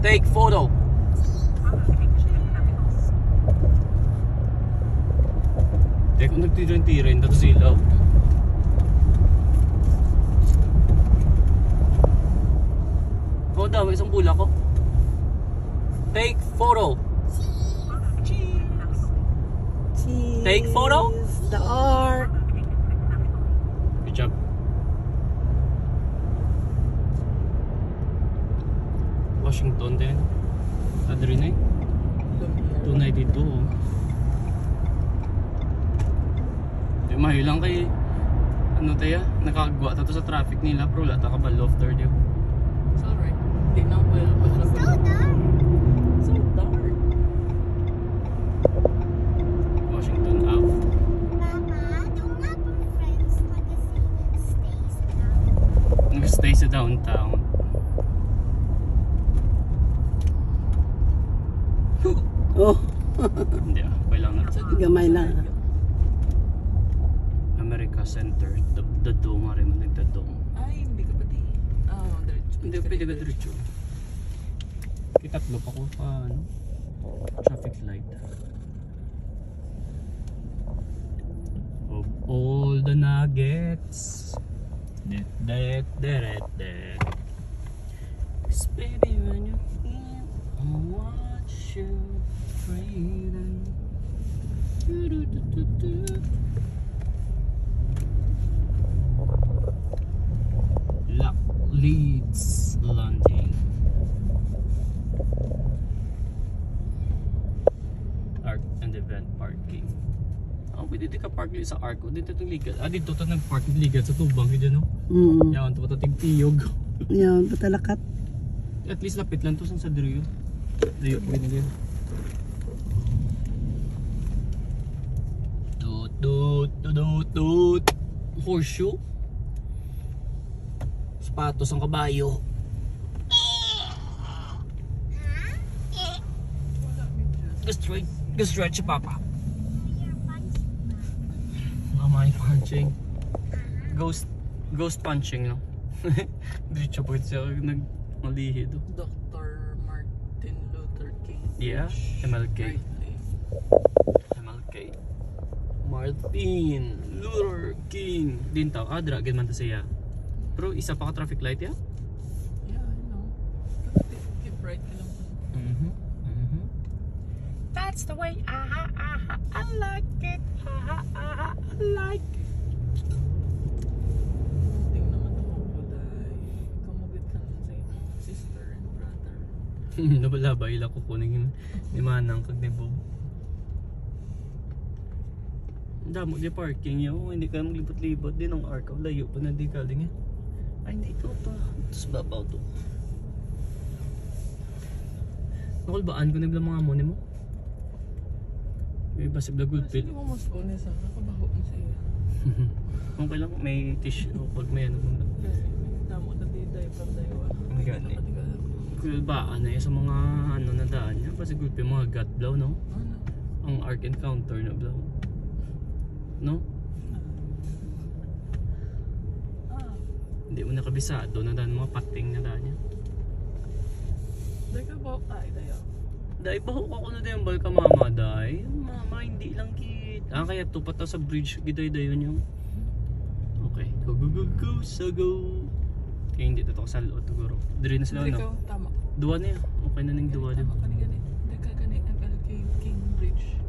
Take photo. Teka, nagtirin-tirin. Tato silaw. Oo daw, may isang pula ko. Take photo. Cheese. Take photo. The ark. Good job. Washington din. Adri na eh. 292. Di mayo lang kay ano tayo, nakagwa tato sa traffic nila pero wala ta kabalo after di. It's alright. Di na well. So dark. So dark. Washington Ave. Mama, don't have friends magazine and Nag-stay stays now. sa downtown. Oh, Hindi okay lang na. gamay lang. America Center, the dome rin man nagda-dome. Ay, hindi ka pati. Oh, diretso. Hindi pwede ka diretso. Kitatlo pa ko pa ano, traffic light. Of all the nuggets. Det. 'Cause baby when you're here, I want you freedom. Lock Leeds landing. Arc and event parking. Oh, pwede di ka park sa Arc. Dito itong ligad. Dito ito nag-park yung ligad sa tubang. Dito no? Yan, ito ito tigtiyog. Yan, patalakat. At least lapit lang to sa Drio. Drio, pwede din. Toot. Horseshoe. Sapatos ang kabayo. Go straight si Papa. Mama ay punching. Ghost punching no. Diretso po siya nagmalihi do. Dr. Martin Luther King. Yeah, MLK. Martin Luther King. Din tao, dragin man ta siya. Pero isa pa ka traffic light ya? Yeah, I know. Keep right ka lang. That's the way I like it. I like it. Tingnan naman ako po dahil kumugit ka naman sa iyong sister and brother. Nabalabay ila ko kunin ni Manang kag ni Bob. Damo di parking yo, hindi ka maglibot-libot din ang Arc. Layo pa na di kaling eh. Ay hindi ito pa. Tapos babaw to. Nakulbaan ko na bilang mga amon mo. May basib na good Sige pill. mo mas honest ha, nakabaho mo sa iyo. Kung kailang may tissue pag may ano kung Kasi damo na di dahil from Daiwa. Ang gani. Kulbaan na sa mga ano na daan niya. Kasi good pill, mga gut blow no? Ano? Ang Arc encounter na blow. No? Hindi mo nakabisado na daan mga pating na daan niya. Dahil ka ba? Ay, dayo. Dahil bahok ako na din bal ka mama dahil. Mama hindi lang kit. Kaya tupat na sa bridge giday-dayon yung. Okay, go sa go. Kaya hindi to sa loob siguro. Dire na sila Dahil no. ka, tama. Duwa na yan. Okay na ning duwa di ba? Tama ka ni gani. Dahil ka gani MLK King Bridge.